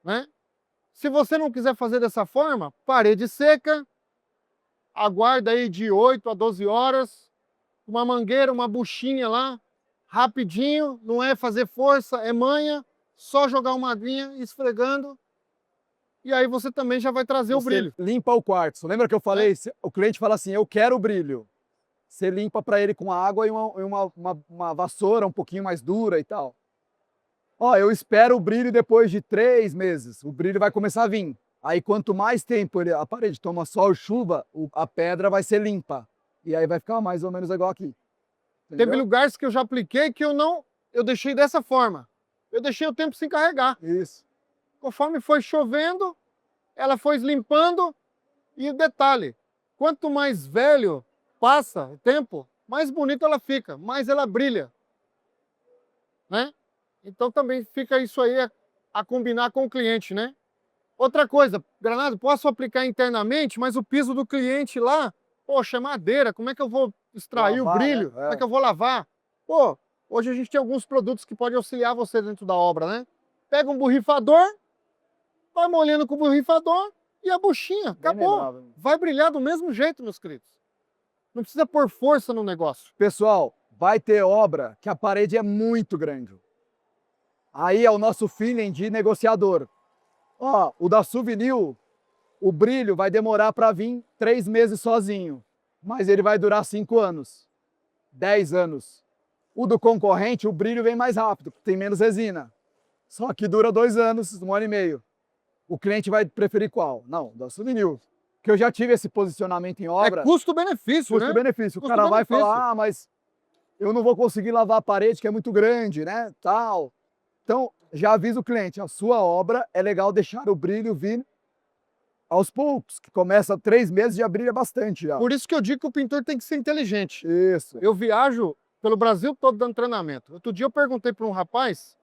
Né? Se você não quiser fazer dessa forma, parede seca, aguarda aí de 8 a 12 horas, uma mangueira, uma buchinha lá, rapidinho, não é fazer força, é manha, só jogar uma aguinha esfregando, e aí você também já vai trazer o brilho. Limpa o quartzo. Lembra que eu falei? O cliente fala assim, eu quero o brilho. Você limpa para ele com água e uma vassoura um pouquinho mais dura e tal. Ó, eu espero o brilho depois de 3 meses. O brilho vai começar a vir. Aí quanto mais tempo a parede toma sol e chuva, a pedra vai ser limpa. E aí vai ficar mais ou menos igual aqui. Entendeu? Teve lugares que eu já apliquei que eu deixei dessa forma. Eu deixei o tempo se encarregar. Isso. Conforme foi chovendo, ela foi limpando. E o detalhe, quanto mais velho passa o tempo, mais bonita ela fica, mais ela brilha. Né? Então também fica isso aí a combinar com o cliente, né? Outra coisa, Granado, posso aplicar internamente, mas o piso do cliente lá, poxa, é madeira, como é que eu vou extrair o brilho? Né? Como é que eu vou lavar? Pô, hoje a gente tem alguns produtos que podem auxiliar você dentro da obra, né? Pega um borrifador, vai molhando com o borrifador e a buchinha, acabou. Vai brilhar do mesmo jeito, meus queridos. Não precisa pôr força no negócio. Pessoal, vai ter obra que a parede é muito grande. Aí é o nosso feeling de negociador. Ó, o da Souvenir, o brilho vai demorar para vir 3 meses sozinho, mas ele vai durar 5 anos, 10 anos. O do concorrente, o brilho vem mais rápido, tem menos resina. Só que dura 2 anos, 1 ano e meio. O cliente vai preferir qual? Não, da Souvenir. que eu já tive esse posicionamento em obra. É custo-benefício, né? Custo-benefício. O cara vai falar, ah, mas eu não vou conseguir lavar a parede que é muito grande, né? Tal. Então, já avisa o cliente, a sua obra é legal deixar o brilho vir aos poucos, que começa 3 meses já brilha bastante já. Por isso que eu digo que o pintor tem que ser inteligente. Isso. Eu viajo pelo Brasil todo dando treinamento. Outro dia eu perguntei para um rapaz,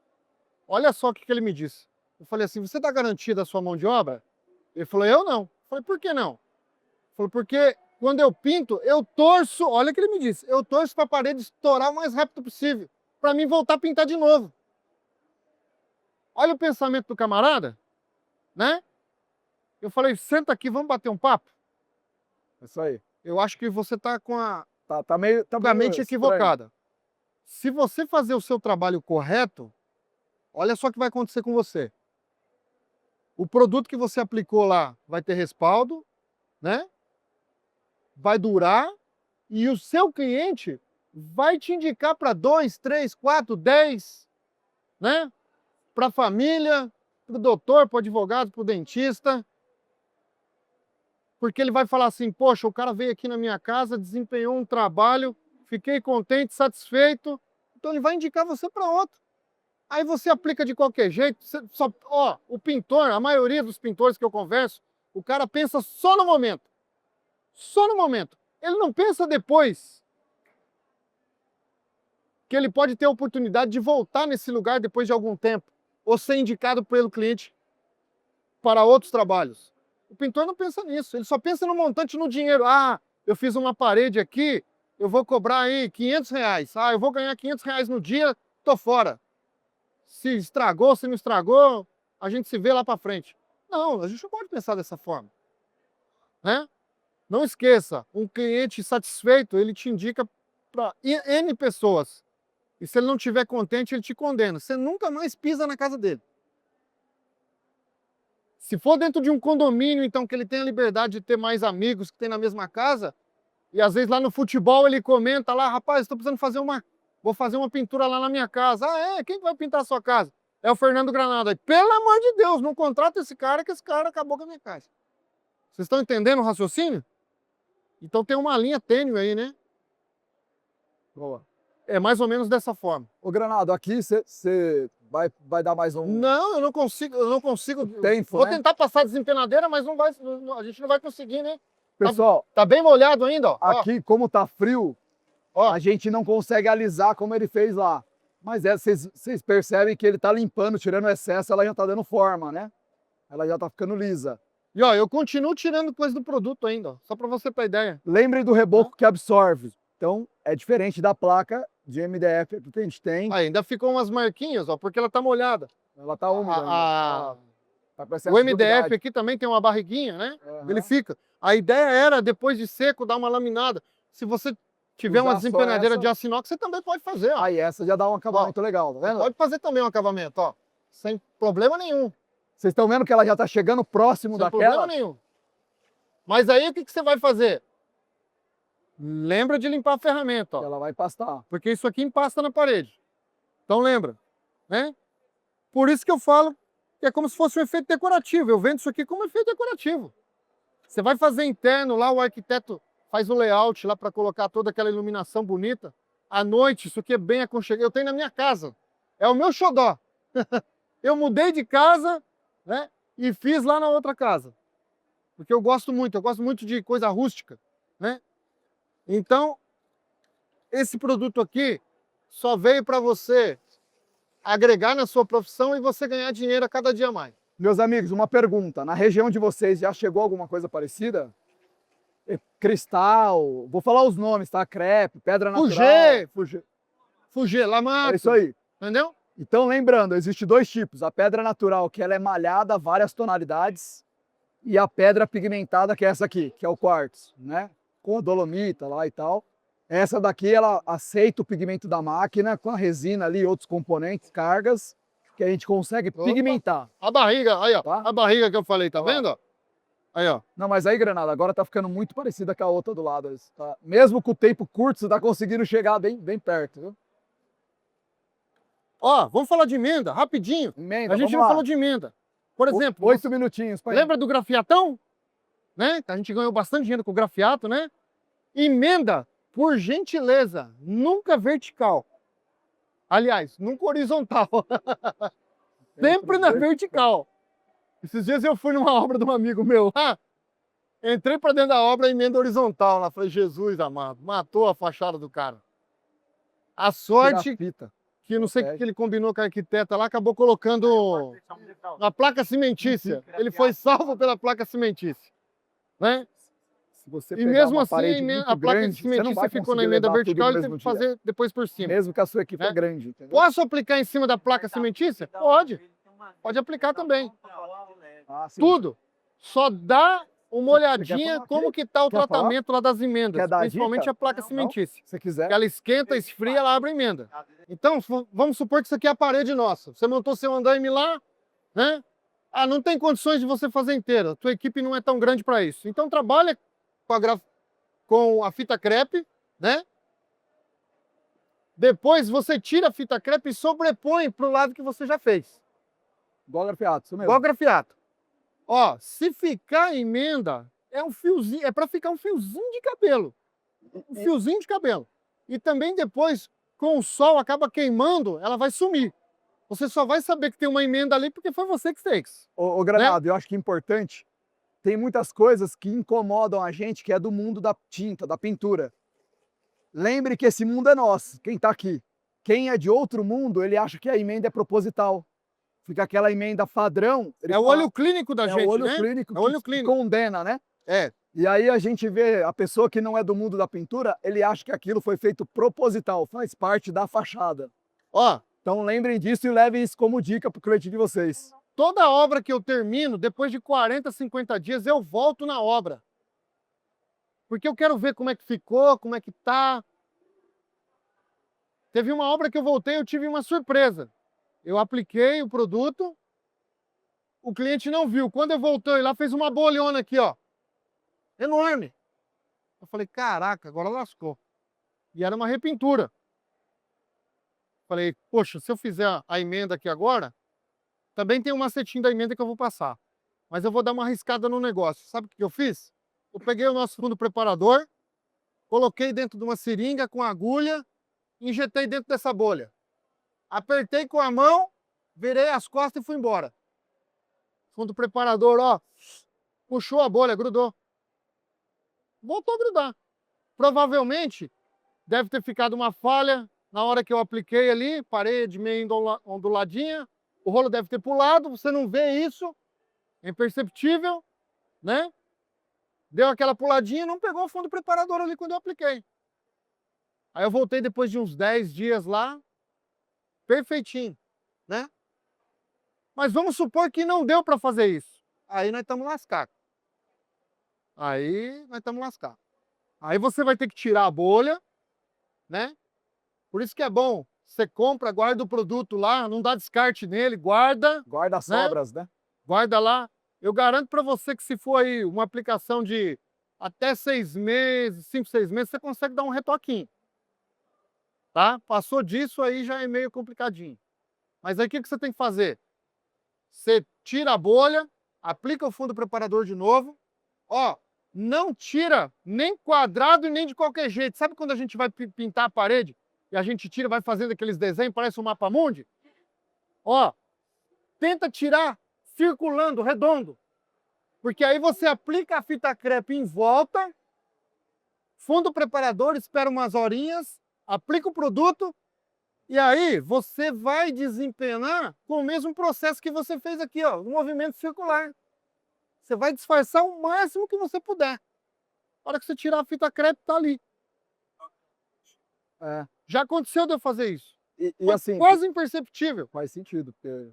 olha só o que ele me disse. Eu falei assim, você dá garantia da sua mão de obra? Ele falou, eu não. Eu falei, por que não? Ele falou, porque quando eu pinto, eu torço, olha o que ele me disse, eu torço para a parede estourar o mais rápido possível, para mim voltar a pintar de novo. Olha o pensamento do camarada, né? Eu falei, senta aqui, vamos bater um papo? Isso aí. Eu acho que você está com a Tá meio mente estranho. equivocada. Se você fazer o seu trabalho correto, olha só o que vai acontecer com você. O produto que você aplicou lá vai ter respaldo, né? Vai durar e o seu cliente vai te indicar para 2, 3, 4, 10, né? Para a família, para o doutor, para o advogado, para o dentista. Porque ele vai falar assim, poxa, o cara veio aqui na minha casa, desempenhou um trabalho, fiquei contente, satisfeito, então ele vai indicar você para outro. Aí você aplica de qualquer jeito, o pintor, a maioria dos pintores que eu converso, o cara pensa só no momento. Só no momento. Ele não pensa depois que ele pode ter a oportunidade de voltar nesse lugar depois de algum tempo, ou ser indicado pelo cliente para outros trabalhos. O pintor não pensa nisso, ele só pensa no montante, no dinheiro. Ah, eu fiz uma parede aqui, eu vou cobrar aí R$500. Ah, eu vou ganhar R$500 no dia, tô fora. Se estragou, se não estragou, a gente se vê lá para frente. Não, a gente não pode pensar dessa forma, né? Não esqueça, um cliente satisfeito, ele te indica para N pessoas. E se ele não estiver contente, ele te condena. Você nunca mais pisa na casa dele. Se for dentro de um condomínio, então, que ele tem a liberdade de ter mais amigos que tem na mesma casa, e às vezes lá no futebol ele comenta lá, rapaz, estou precisando vou fazer uma pintura lá na minha casa. Ah, é? Quem vai pintar a sua casa? É o Fernando Granado. Pelo amor de Deus, não contrata esse cara, que esse cara acabou com a minha casa. Vocês estão entendendo o raciocínio? Então tem uma linha tênue aí, né? Boa. É mais ou menos dessa forma. Ô, Granado, aqui você vai dar mais um... Não, eu não consigo. Tempo, Vou né? tentar passar desempenadeira, mas não vai, a gente não vai conseguir, né? Pessoal, Tá bem molhado ainda, ó. aqui, como tá frio, Ó. a gente não consegue alisar como ele fez lá. Mas vocês percebem que ele tá limpando, tirando o excesso, ela já tá dando forma, né? Ela já tá ficando lisa. E ó, eu continuo tirando coisa do produto ainda, ó, só para você ter ideia. Lembre do reboco que absorve. Então, é diferente da placa de MDF que a gente tem. Aí, ainda ficou umas marquinhas, ó, porque ela tá molhada. Ela tá úmida ainda. Tá com excesso O de MDF umidade. aqui também tem uma barriguinha, né? Aham. Ele fica. A ideia era, depois de seco, dar uma laminada. Se você tiver Usar uma só desempenadeira essa. de aço inox, você também pode fazer, ó. Aí essa já dá um acabamento legal, tá vendo? Pode fazer também um acabamento, ó. Sem problema nenhum. Vocês estão vendo que ela já tá chegando próximo Sem daquela? problema nenhum. Mas aí o que você vai fazer? Lembra de limpar a ferramenta, ó. Ela vai pastar. Porque isso aqui empasta na parede. Então lembra, né? Por isso que eu falo que é como se fosse um efeito decorativo. Eu vendo isso aqui como efeito decorativo. Você vai fazer interno lá, o arquiteto faz o layout lá para colocar toda aquela iluminação bonita. À noite, isso aqui é bem aconchegante. Eu tenho na minha casa. É o meu xodó. Eu mudei de casa, né? E fiz lá na outra casa. Porque eu gosto muito de coisa rústica, né? Então, esse produto aqui só veio para você agregar na sua profissão e você ganhar dinheiro a cada dia mais. Meus amigos, uma pergunta. Na região de vocês já chegou alguma coisa parecida? Cristal, vou falar os nomes, tá? Crepe, pedra natural. Fugê, lamato. É isso aí. Entendeu? Então, lembrando, existe 2 tipos. A pedra natural, que ela é malhada, várias tonalidades. E a pedra pigmentada, que é essa aqui, que é o quartzo, né? Com a dolomita lá e tal. Essa daqui, ela aceita o pigmento da máquina, com a resina ali, outros componentes, cargas, que a gente consegue pigmentar. A barriga, aí ó, Tá? a barriga que eu falei, tá vendo? Ó? Aí ó. Não, mas aí, Granada, agora tá ficando muito parecida com a outra do lado. Tá? Mesmo com o tempo curto, você tá conseguindo chegar bem perto, viu? Ó, vamos falar de emenda, rapidinho. Emenda, A gente vamos não lá. falou de emenda. Por exemplo, 8 minutinhos. Pai. lembra do grafiatão? né? A gente ganhou bastante dinheiro com o grafiato, né? Emenda, por gentileza, nunca vertical. Aliás, nunca horizontal. Sempre na vertical. Esses dias eu fui numa obra de um amigo meu lá, entrei para dentro da obra, emenda horizontal lá. Falei, Jesus amado, matou a fachada do cara. A sorte Fita. que não sei o que ele combinou com a arquiteta lá, acabou colocando a placa cimentícia. Ele foi salvo pela placa cimentícia, né? Se você E pegar mesmo uma assim, parede muito a placa grande, você não cimentícia vai ficou na conseguir emenda levar tudo vertical, no ele teve mesmo que dia. fazer depois por cima. Mesmo que a sua equipe é né? grande, entendeu? Posso aplicar em cima da placa cimentícia? Pode. Pode aplicar também. Ah, sim. Tudo. Só dá uma Você quer olhadinha falar? como que tá o Quer falar? tratamento lá das emendas, Quer dar a principalmente dica? a placa Não? cimentícia. Se quiser. Que ela esquenta, esfria, ela abre a emenda. Então, vamos supor que isso aqui é a parede nossa. Você montou seu andaime lá, né? Ah, não tem condições de você fazer inteira. A tua equipe não é tão grande para isso. Então, trabalha com a fita crepe, né? Depois você tira a fita crepe e sobrepõe para o lado que você já fez. Igual grafiato, isso mesmo. Igual grafiato. Ó, se ficar emenda, é um fiozinho, é para ficar um fiozinho de cabelo. Um fiozinho de cabelo. E também depois, com o sol, acaba queimando, ela vai sumir. Você só vai saber que tem uma emenda ali porque foi você que fez. Ô, Granado, eu acho que é importante, tem muitas coisas que incomodam a gente, que é do mundo da tinta, da pintura. Lembre que esse mundo é nosso, quem está aqui. Quem é de outro mundo, ele acha que a emenda é proposital. Fica aquela emenda padrão. É o olho clínico da é gente, o olho né? clínico É o olho que clínico. condena, né? É. E aí a gente vê a pessoa que não é do mundo da pintura, ele acha que aquilo foi feito proposital, faz parte da fachada. Ó, Então lembrem disso e levem isso como dica para o cliente de vocês. toda obra que eu termino, depois de 40, 50 dias, eu volto na obra. Porque eu quero ver como é que ficou, como é que tá. Teve uma obra que eu voltei, eu tive uma surpresa. Eu apliquei o produto, o cliente não viu. Quando eu voltei lá, fez uma bolhona aqui, ó. Enorme. Eu falei, caraca, agora lascou. E era uma repintura. Falei, poxa, se eu fizer a emenda aqui agora, também tem um macetinho da emenda que eu vou passar. Mas eu vou dar uma arriscada no negócio. Sabe o que eu fiz? Eu peguei o nosso fundo preparador, coloquei dentro de uma seringa com agulha, injetei dentro dessa bolha. Apertei com a mão, virei as costas e fui embora. Fundo preparador, ó, puxou a bolha, grudou. Voltou a grudar. Provavelmente deve ter ficado uma falha na hora que eu apliquei ali, parede meio onduladinha, o rolo deve ter pulado, você não vê isso, é imperceptível, né? Deu aquela puladinha e não pegou o fundo preparador ali quando eu apliquei. Aí eu voltei depois de uns 10 dias lá, perfeitinho, né? Mas vamos supor que não deu para fazer isso. Aí nós estamos lascados. Aí nós estamos lascados. Aí você vai ter que tirar a bolha, né? Por isso que é bom, você compra, guarda o produto lá, não dá descarte nele, guarda. Guarda as sobras, né? Guarda lá. Eu garanto para você que se for aí uma aplicação de até 6 meses, 5, 6 meses, você consegue dar um retoquinho. Tá? Passou disso aí já é meio complicadinho. Mas aí o que você tem que fazer? Você tira a bolha, aplica o fundo preparador de novo. Ó, não tira nem quadrado e nem de qualquer jeito. Sabe quando a gente vai pintar a parede e a gente tira, vai fazendo aqueles desenhos, parece um mapa mundi? Ó, tenta tirar circulando, redondo. Porque aí você aplica a fita crepe em volta, fundo preparador, espera umas horinhas, aplica o produto e aí você vai desempenhar com o mesmo processo que você fez aqui, ó, um movimento circular. Você vai disfarçar o máximo que você puder. Na hora que você tirar a fita crepe, tá ali. É. Já aconteceu de eu fazer isso. E Foi assim, quase imperceptível. faz sentido. Porque...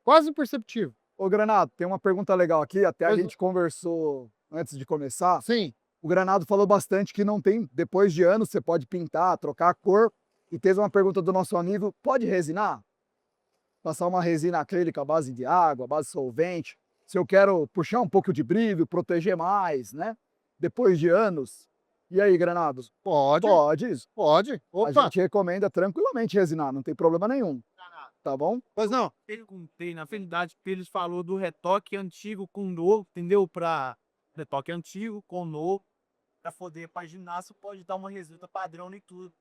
Quase imperceptível. Ô, Granado, tem uma pergunta legal aqui, até Pois a gente conversou antes de começar. Sim. O Granado falou bastante que não tem, depois de anos, você pode pintar, trocar a cor. E teve uma pergunta do nosso amigo, pode resinar? Passar uma resina acrílica à base de água, à base de solvente. Se eu quero puxar um pouco de brilho, proteger mais, né? Depois de anos. E aí, Granados? Pode. Pode isso. Pode. A Opa. gente recomenda tranquilamente resinar, não tem problema nenhum. Tá bom? Pois não. Perguntei, na verdade, que eles falou do retoque antigo com novo, entendeu? Pra retoque antigo com novo, para poder paginar, você pode dar uma resulta padrão em tudo.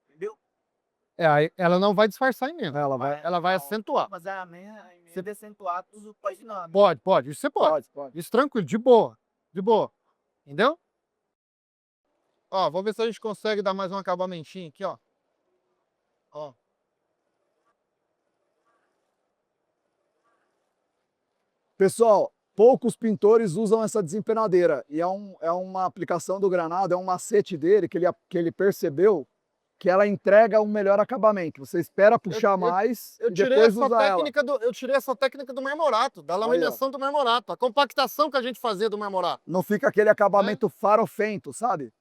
Entendeu? Aí ela não vai disfarçar emenda. Ela vai Não, acentuar. mas a emenda é acentuada do paginado. Pode. Isso você pode. Pode. Isso tranquilo, de boa. De boa. Entendeu? Ó, vamos ver se a gente consegue dar mais um acabamentinho aqui, ó. Ó. Pessoal, poucos pintores usam essa desempenadeira. E é uma aplicação do Granado, é um macete dele que ele percebeu que ela entrega um melhor acabamento. Você espera puxar mais Eu e tirei depois essa usa ela. técnica eu tirei essa técnica do marmorato, da laminação do marmorato, a compactação que a gente fazia do marmorato. Não fica aquele acabamento farofento, sabe?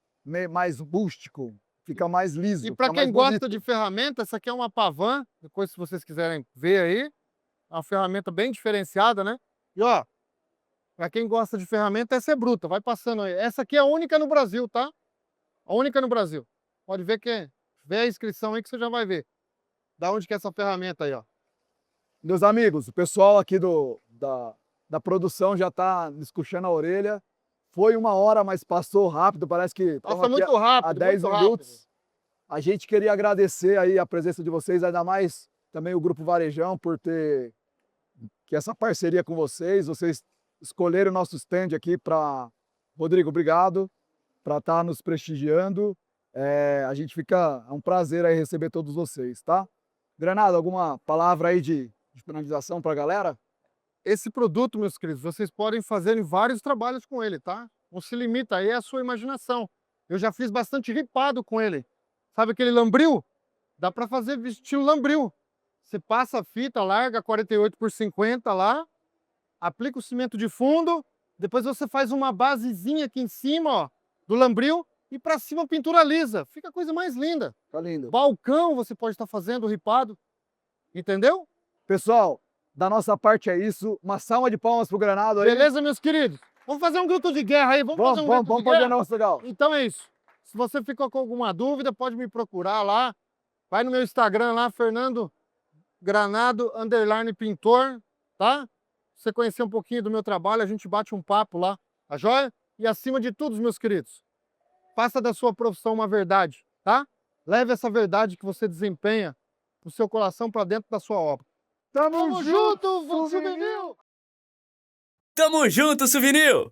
Mais rústico, fica mais liso. E para fica mais quem gosta bonito. de ferramenta, essa aqui é uma Pavan, depois se vocês quiserem ver aí, é uma ferramenta bem diferenciada, né? E ó, para quem gosta de ferramenta, essa é bruta, vai passando aí. Essa aqui é a única no Brasil, tá? A única no Brasil. Pode ver que vê a inscrição aí que você já vai ver. Da onde que é essa ferramenta aí, ó. Meus amigos, o pessoal aqui da produção já está me escuchando a orelha. Foi 1 hora, mas passou rápido, parece que estamos Nossa, aqui muito rápido, há 10 muito minutos. rápido. A gente queria agradecer aí a presença de vocês, ainda mais também o Grupo Varejão por ter que essa parceria com vocês. Vocês escolheram o nosso stand aqui para... Rodrigo, obrigado para estar nos prestigiando. A gente fica... É um prazer aí receber todos vocês, tá? Granado, alguma palavra aí de finalização para a galera? Esse produto, meus queridos, vocês podem fazer vários trabalhos com ele, tá? Não se limita, aí é a sua imaginação. Eu já fiz bastante ripado com ele. Sabe aquele lambril? Dá para fazer estilo lambril. Você passa a fita larga 48x50 lá, aplica o cimento de fundo, depois você faz uma basezinha aqui em cima, ó, do lambril, e para cima pintura lisa. Fica a coisa mais linda. Tá lindo. Balcão você pode estar fazendo ripado. Entendeu? Pessoal, da nossa parte é isso. Uma salva de palmas pro Granado aí. Beleza, meus queridos? Vamos fazer um grito de guerra aí. Vamos fazer um grito Vamos de fazer guerra? nosso legal. Então é isso. Se você ficou com alguma dúvida, pode me procurar lá. Vai no meu Instagram lá, Fernando Granado _pintor, tá? Se você conhecer um pouquinho do meu trabalho, a gente bate um papo lá, tá joia? E acima de tudo, meus queridos, faça da sua profissão uma verdade, tá? Leve essa verdade que você desempenha no seu coração para dentro da sua obra. Tamo junto, Souvenir! Tamo junto, Souvenir!